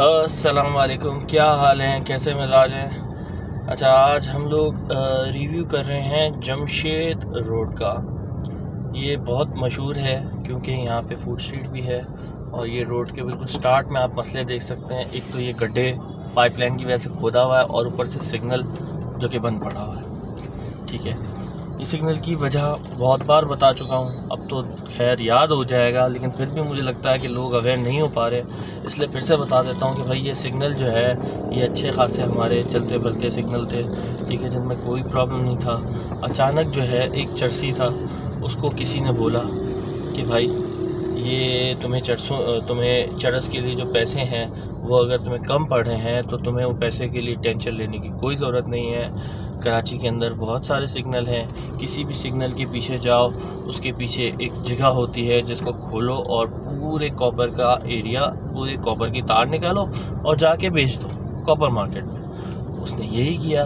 अस्सलाम वालेकुम, क्या हाल हैं, कैसे मिजाज हैं। अच्छा, आज हम लोग रिव्यू कर रहे हैं जमशेद रोड का। ये बहुत मशहूर है क्योंकि यहाँ पे फूड स्ट्रीट भी है और ये रोड के बिल्कुल स्टार्ट में आप मसले देख सकते हैं। एक तो ये गड्ढे पाइपलाइन की वजह से खोदा हुआ है और ऊपर से सिग्नल जो कि बंद पड़ा हुआ है। ठीक है, इस सिग्नल की वजह बहुत बार बता चुका हूँ, अब तो खैर याद हो जाएगा, लेकिन फिर भी मुझे लगता है कि लोग अवेयर नहीं हो पा रहे, इसलिए फिर से बता देता हूँ कि भाई ये सिग्नल जो है ये अच्छे खासे हमारे चलते बलते सिग्नल थे। ठीक है, जिनमें कोई प्रॉब्लम नहीं था। अचानक जो है एक चरसी था, उसको किसी ने बोला कि भाई ये तुम्हें चरस के लिए जो पैसे हैं वो अगर तुम्हें कम पड़ रहे हैं तो तुम्हें वो पैसे के लिए टेंशन लेने की कोई ज़रूरत नहीं है। कराची के अंदर बहुत सारे सिग्नल हैं, किसी भी सिग्नल के पीछे जाओ, उसके पीछे एक जगह होती है जिसको खोलो और पूरे कॉपर का एरिया, पूरे कॉपर की तार निकालो और जाके बेच दो कॉपर मार्केट में। उसने यही किया,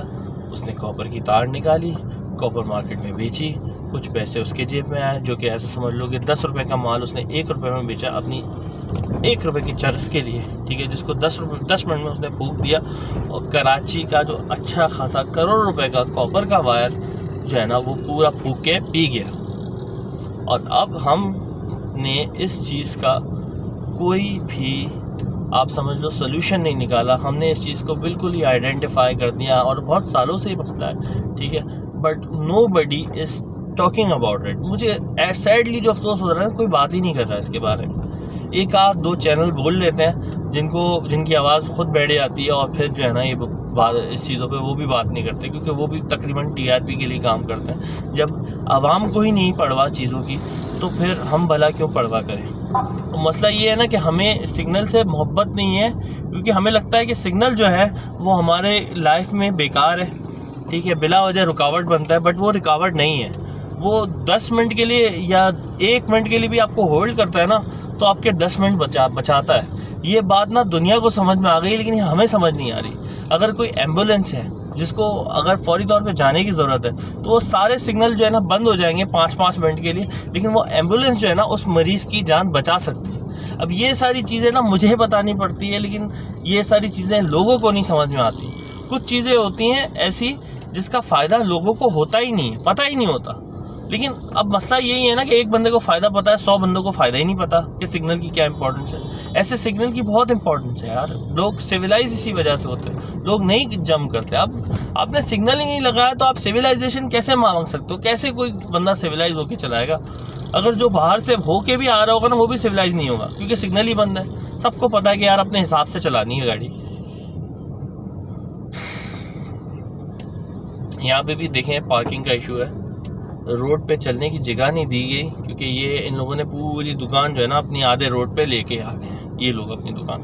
उसने कॉपर की तार निकाली, कॉपर मार्केट में बेची, कुछ पैसे उसके जेब में आए, जो कि ऐसा समझ लो कि 10 रुपये का माल उसने 1 रुपये में बेचा अपनी 1 रुपये की चरस के लिए। ठीक है, जिसको 10 मिनट में उसने फूंक दिया और कराची का जो अच्छा खासा करोड़ रुपए का कॉपर का वायर जो है ना वो पूरा फूंक के पी गया। और अब हमने इस चीज़ का कोई भी, आप समझ लो, सोल्यूशन नहीं निकाला। हमने इस चीज़ को बिल्कुल ही आइडेंटिफाई कर दिया और बहुत सालों से ही मसला है। ठीक है, but nobody is talking about it. मुझे सैडली जो अफसोस हो रहा है, कोई बात ही नहीं कर रहा है इसके बारे में। एक आध दो चैनल बोल लेते हैं जिनकी आवाज़ खुद बैठ जाती है और फिर जो है ना ये बात इस चीज़ों पे वो भी बात नहीं करते, क्योंकि वो भी तकरीबन टीआरपी के लिए काम करते हैं। जब आवाम को ही नहीं पड़वा चीज़ों की तो फिर हम भला क्यों पड़वा करें। तो मसला ये है ना कि हमें सिग्नल से मोहब्बत नहीं है, क्योंकि हमें लगता है कि सिग्नल जो है वो हमारे लाइफ में बेकार है। ठीक है, बिला वजह रुकावट बनता है, बट वो रुकावट नहीं है। वो 10 मिनट के लिए या 1 मिनट के लिए भी आपको होल्ड करता है ना, तो आपके 10 मिनट बचाता है। ये बात ना दुनिया को समझ में आ गई, लेकिन हमें समझ नहीं आ रही। अगर कोई एम्बुलेंस है जिसको अगर फौरी तौर पे जाने की ज़रूरत है तो वो सारे सिग्नल जो है ना बंद हो जाएंगे 5-5 मिनट के लिए, लेकिन वो एम्बुलेंस जो है ना उस मरीज़ की जान बचा सकती है। अब ये सारी चीज़ें ना मुझे बतानी पड़ती है, लेकिन ये सारी चीज़ें लोगों को नहीं समझ में आती। कुछ चीज़ें होती हैं ऐसी जिसका फ़ायदा लोगों को होता ही नहीं, पता ही नहीं होता। लेकिन अब मसला यही है ना कि एक बंदे को फ़ायदा पता है, 100 बंदों को फ़ायदा ही नहीं पता कि सिग्नल की क्या इंपॉर्टेंस है। ऐसे सिग्नल की बहुत इंपॉर्टेंस है यार। लोग सिविलाइज इसी वजह से होते हैं, लोग नहीं जम करते। अब आपने सिग्नल ही नहीं लगाया तो आप सिविलाइजेशन कैसे मांग सकते हो? कैसे कोई बंदा सिविलाइज होके चलाएगा? अगर जो बाहर से होके भी आ रहा होगा ना वो भी सिविलाइज नहीं होगा, क्योंकि सिग्नल ही बंद है। सबको पता है कि यार अपने हिसाब से चलानी है गाड़ी। यहाँ पे भी देखें पार्किंग का इशू है, रोड पे चलने की जगह नहीं दी गई, क्योंकि ये इन लोगों ने पूरी दुकान जो है ना अपनी आधे रोड पे लेके आ गए हैं ये लोग अपनी दुकान।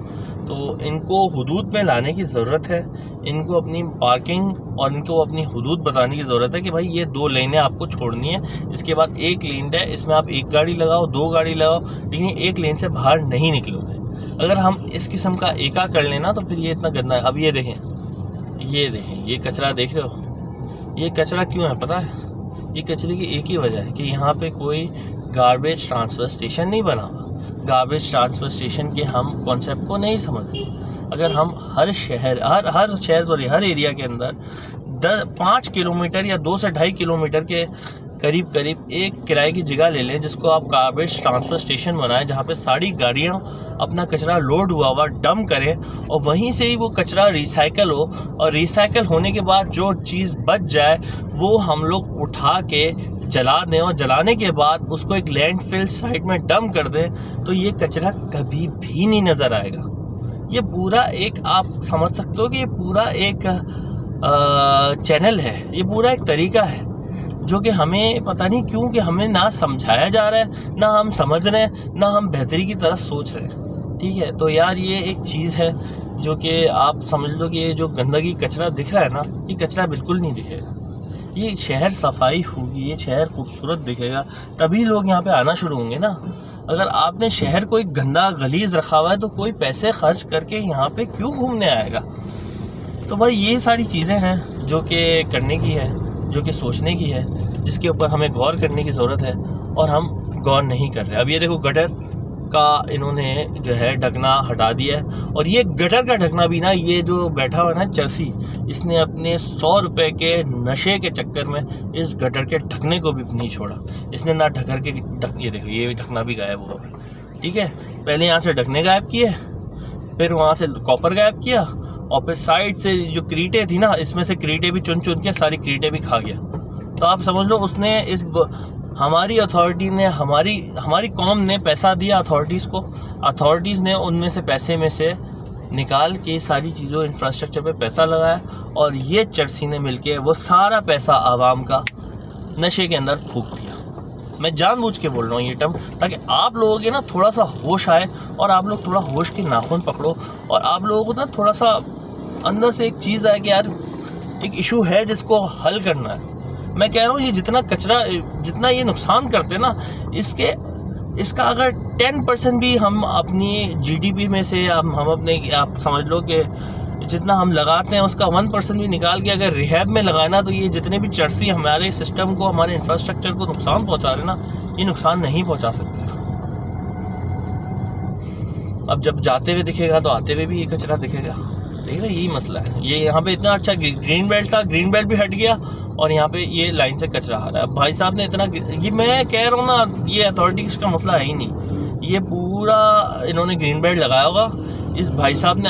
तो इनको हुदूद में लाने की ज़रूरत है, इनको अपनी पार्किंग और इनको अपनी हुदूद बताने की ज़रूरत है कि भाई ये 2 लेनें आपको छोड़नी है, इसके बाद 1 लेन है, इसमें आप 1 गाड़ी लगाओ, 2 गाड़ी लगाओ, लेकिन 1 लेन से बाहर नहीं निकलोगे। अगर हम इस किस्म का एका कर लेना तो फिर ये इतना गंदा है। अब ये देखें ये कचरा देख रहे हो? ये कचरा क्यों है पता है? ये कचरे की एक ही वजह है कि यहाँ पे कोई गार्बेज ट्रांसफ़र स्टेशन नहीं बना हुआ। गार्बेज ट्रांसफ़र स्टेशन के हम कॉन्सेप्ट को नहीं समझते। अगर हम हर एरिया के अंदर 5 किलोमीटर या 2 से 2.5 किलोमीटर के करीब एक किराए की जगह ले लें जिसको आप गार्बेज ट्रांसफ़र स्टेशन बनाएं, जहाँ पे सारी गाड़ियाँ अपना कचरा लोड हुआ डंप करें और वहीं से ही वो कचरा रिसाइकल हो, और रिसाइकल होने के बाद जो चीज़ बच जाए वो हम लोग उठा के जला दें, और जलाने के बाद उसको एक लैंडफिल साइट में डंप कर दें, तो ये कचरा कभी भी नहीं नज़र आएगा। ये पूरा एक, आप समझ सकते हो कि ये पूरा एक चैनल है, ये पूरा एक तरीका है जो कि हमें पता नहीं क्यों कि हमें ना समझाया जा रहा है, ना हम समझ रहे हैं, ना हम बेहतरी की तरफ सोच रहे हैं। ठीक है, तो यार ये एक चीज़ है जो कि आप समझ लो कि ये जो गंदगी कचरा दिख रहा है ना, ये कचरा बिल्कुल नहीं दिखेगा। ये शहर सफाई होगी, ये शहर खूबसूरत दिखेगा, तभी लोग यहाँ पे आना शुरू होंगे ना। अगर आपने शहर कोई गंदा गलीज रखा हुआ है तो कोई पैसे खर्च करके यहाँ पे क्यों घूमने आएगा? तो भाई ये सारी चीज़ें हैं जो कि करने की है, जो कि सोचने की है, जिसके ऊपर हमें गौर करने की ज़रूरत है, और हम गौर नहीं कर रहे। अब ये देखो गटर का इन्होंने जो है ढकना हटा दिया है। और ये गटर का ढकना भी ना, ये जो बैठा हुआ है ना चर्सी, इसने अपने 100 रुपये के नशे के चक्कर में इस गटर के ढकने को भी नहीं छोड़ा। इसने ना ढकर के ढक, ये देखो ये ढकना भी गायब हुआ भाई। ठीक है, पहले यहाँ से ढकने गायब किए, फिर वहाँ से कॉपर गायब किया, और फिर साइड से जो क्रीटें थी ना, इसमें से क्रीटें भी चुन चुन के सारी क्रीटें भी खा गया। तो आप समझ लो उसने हमारी अथॉरिटी ने, हमारी कौम ने पैसा दिया अथॉरिटीज़ को, अथॉरिटीज़ ने उनमें से पैसे में से निकाल के सारी चीज़ों इंफ्रास्ट्रक्चर पे पैसा लगाया, और ये चर्सी ने मिलके वो सारा पैसा आवाम का नशे के अंदर फूंक दिया। मैं जानबूझ के बोल रहा हूँ ये टर्म, ताकि आप लोगों के ना थोड़ा सा होश आए, और आप लोग थोड़ा होश के नाखून पकड़ो, और आप लोगों को ना थोड़ा सा अंदर से एक चीज़ आए कि यार एक इशू है जिसको हल करना है। मैं कह रहा हूँ ये जितना कचरा, जितना ये नुकसान करते ना, इसका अगर 10% भी हम अपनी जीडीपी में से हम अपने, आप समझ लो कि जितना हम लगाते हैं उसका 1% भी निकाल के अगर रिहैब में लगाना, तो ये जितने भी चर्सी हमारे सिस्टम को, हमारे इंफ्रास्ट्रक्चर को नुकसान पहुंचा रहे ना, ये नुकसान नहीं पहुंचा सकते। अब जब जाते हुए दिखेगा तो आते हुए भी ये कचरा दिखेगा। ठीक है, यही मसला है। ये यहाँ पे इतना अच्छा ग्रीन बेल्ट था, ग्रीन बेल्ट भी हट गया, और यहाँ पे ये लाइन से कचरा आ रहा है। भाई साहब ने इतना, ये मैं कह रहा हूँ ना, ये अथॉरिटीज़ का मसला है ही नहीं, ये पूरा इन्होंने ग्रीन बेल्ट लगाया होगा। इस भाई साहब ने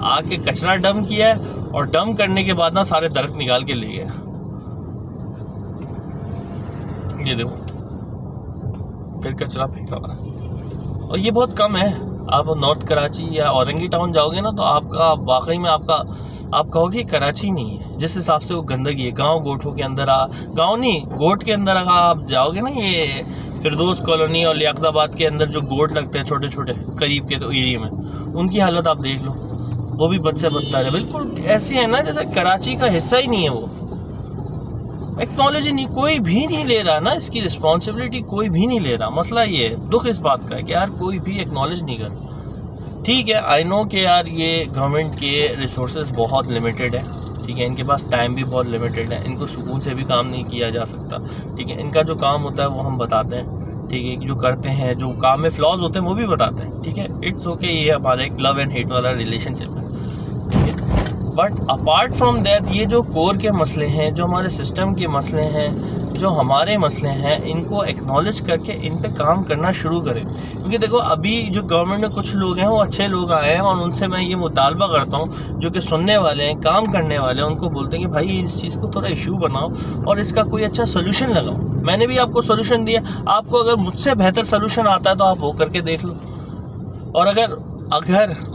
आके कचरा डंप किया है, और डंप करने के बाद ना सारे दरख्त निकाल के ले गए। ये देखो फिर कचरा फेंका हुआ, और ये बहुत कम है। आप नॉर्थ कराची या औरंगी टाउन जाओगे ना, तो आपका वाकई में आप कहोगे कराची नहीं है, जिस हिसाब से वो गंदगी है। गांव गोठों के अंदर गांव नहीं, गोट के अंदर आप जाओगे ना, ये फिरदौस कॉलोनी और लियाकताबाद के अंदर जो गोट लगते हैं छोटे छोटे करीब के तो एरिया में, उनकी हालत आप देख लो, वो भी बद से बदतर है। बिल्कुल ऐसे है ना जैसे कराची का हिस्सा ही नहीं है वो। एक्नॉलेज नहीं, कोई भी नहीं ले रहा ना, इसकी रिस्पॉन्सिबिलिटी कोई भी नहीं ले रहा। मसला ये है, दुख इस बात का है कि यार कोई भी एक्नॉलेज नहीं कर। ठीक है, आई नो कि यार ये गवर्नमेंट के रिसोर्सेज बहुत लिमिटेड है। ठीक है, इनके पास टाइम भी बहुत लिमिटेड है, इनको सुकून से भी काम नहीं किया जा सकता। ठीक है, इनका जो काम होता है वो हम बताते हैं। ठीक है, जो करते हैं, जो काम में फ्लॉज होते हैं वो भी बताते हैं। ठीक है, इट्स ओके, ये हमारा एक लव एंड हेट वाला रिलेशनशिप है। ठीक है, बट अपार्ट फ्रॉम दैट, ये जो कोर के मसले हैं, जो हमारे सिस्टम के मसले हैं, जो हमारे मसले हैं, इनको एक्नॉलेज करके इन पे काम करना शुरू करें। क्योंकि देखो अभी जो गवर्नमेंट में कुछ लोग हैं वो अच्छे लोग आए हैं, और उनसे मैं ये मुतालबा करता हूँ जो कि सुनने वाले हैं, काम करने वाले हैं, उनको बोलते हैं कि भाई इस चीज़ को थोड़ा इशू बनाओ और इसका कोई अच्छा सोल्यूशन लगाओ। मैंने भी आपको सोल्यूशन दिया, आपको अगर मुझसे बेहतर सोल्यूशन आता है तो आप वो करके देख लो। और अगर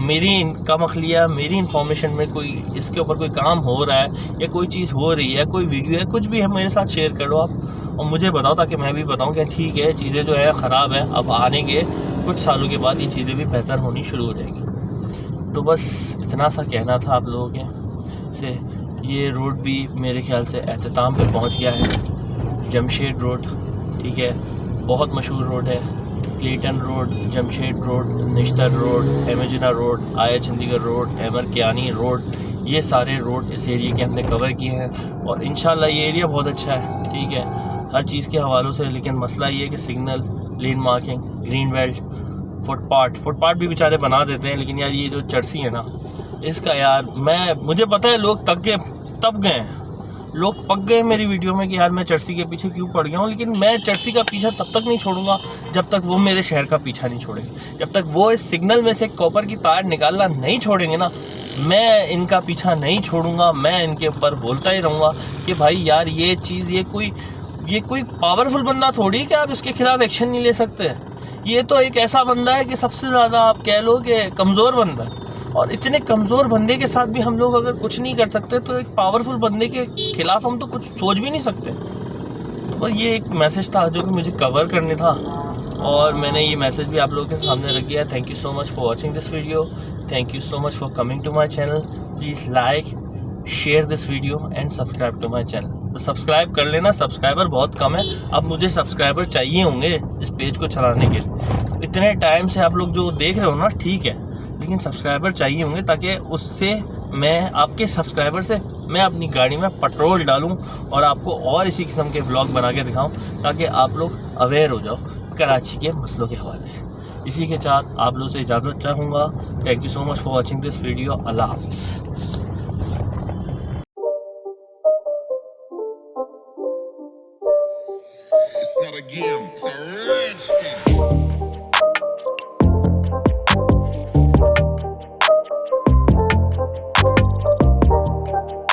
मेरी का मखलिया, मेरी इन्फॉर्मेशन में कोई इसके ऊपर कोई काम हो रहा है या कोई चीज़ हो रही है, कोई वीडियो है, कुछ भी है, मेरे साथ शेयर करो आप, और मुझे बताओ, ताकि मैं भी बताऊं कि ठीक है चीज़ें जो है ख़राब है, अब आने के कुछ सालों के बाद ये चीज़ें भी बेहतर होनी शुरू हो जाएंगी। तो बस इतना सा कहना था आप लोगों के से। ये रोड भी मेरे ख्याल से एहतताम पे पहुंच गया है, जमशेद रोड। ठीक है, बहुत मशहूर रोड है। Clayton road, Jamshed road, Nishtar road, एमेजिना रोड, आया चंडीगढ़ रोड, अहमर कियानी रोड, ये सारे रोड इस एरिया के हमने कवर किए हैं, और इंशाल्लाह ये एरिया बहुत अच्छा है। ठीक है, हर चीज़ के हवालों से। लेकिन मसला ये है कि सिग्नल, लेन मार्किंग, ग्रीन बेल्ट, फुटपाथ भी बेचारे बना देते हैं। लेकिन यार ये जो चर्सी है ना, इसका यार मुझे पता है लोग तब गए हैं, लोग पक गए मेरी वीडियो में कि यार मैं चर्सी के पीछे क्यों पड़ गया हूँ। लेकिन मैं चर्सी का पीछा तब तक नहीं छोड़ूंगा जब तक वो मेरे शहर का पीछा नहीं छोड़ेंगे। जब तक वो इस सिग्नल में से कॉपर की तार निकालना नहीं छोड़ेंगे ना, मैं इनका पीछा नहीं छोड़ूंगा। मैं इनके ऊपर बोलता ही रहूँगा कि भाई यार ये चीज़, ये कोई पावरफुल बंदा थोड़ी कि आप इसके खिलाफ एक्शन नहीं ले सकते। ये तो एक ऐसा बंदा है कि सबसे ज़्यादा आप कह लो कि कमज़ोर बंदा है, और इतने कमज़ोर बंदे के साथ भी हम लोग अगर कुछ नहीं कर सकते तो एक पावरफुल बंदे के खिलाफ हम तो कुछ सोच भी नहीं सकते। तो बस ये एक मैसेज था जो कि मुझे कवर करने था, और मैंने ये मैसेज भी आप लोगों के सामने रख दिया। Thank you so much for watching this video, thank you so much for coming to my channel. Please like, share this video and subscribe to my channel. तो सब्सक्राइब कर लेना, सब्सक्राइबर बहुत कम है, अब मुझे सब्सक्राइबर चाहिए होंगे इस पेज को चलाने के लिए। इतने टाइम से आप लोग जो देख रहे हो ना, ठीक है, लेकिन सब्सक्राइबर चाहिए होंगे, ताकि उससे मैं आपके सब्सक्राइबर से मैं अपनी गाड़ी में पेट्रोल डालूं और आपको और इसी किस्म के व्लॉग बना के दिखाऊं, ताकि आप लोग अवेयर हो जाओ कराची के मसलों के हवाले से। इसी के साथ आप लोग से इजाज़त चाहूँगा। Thank you so much for watching this video. Allah हाफिज़। It's not a game, it's a rich thing.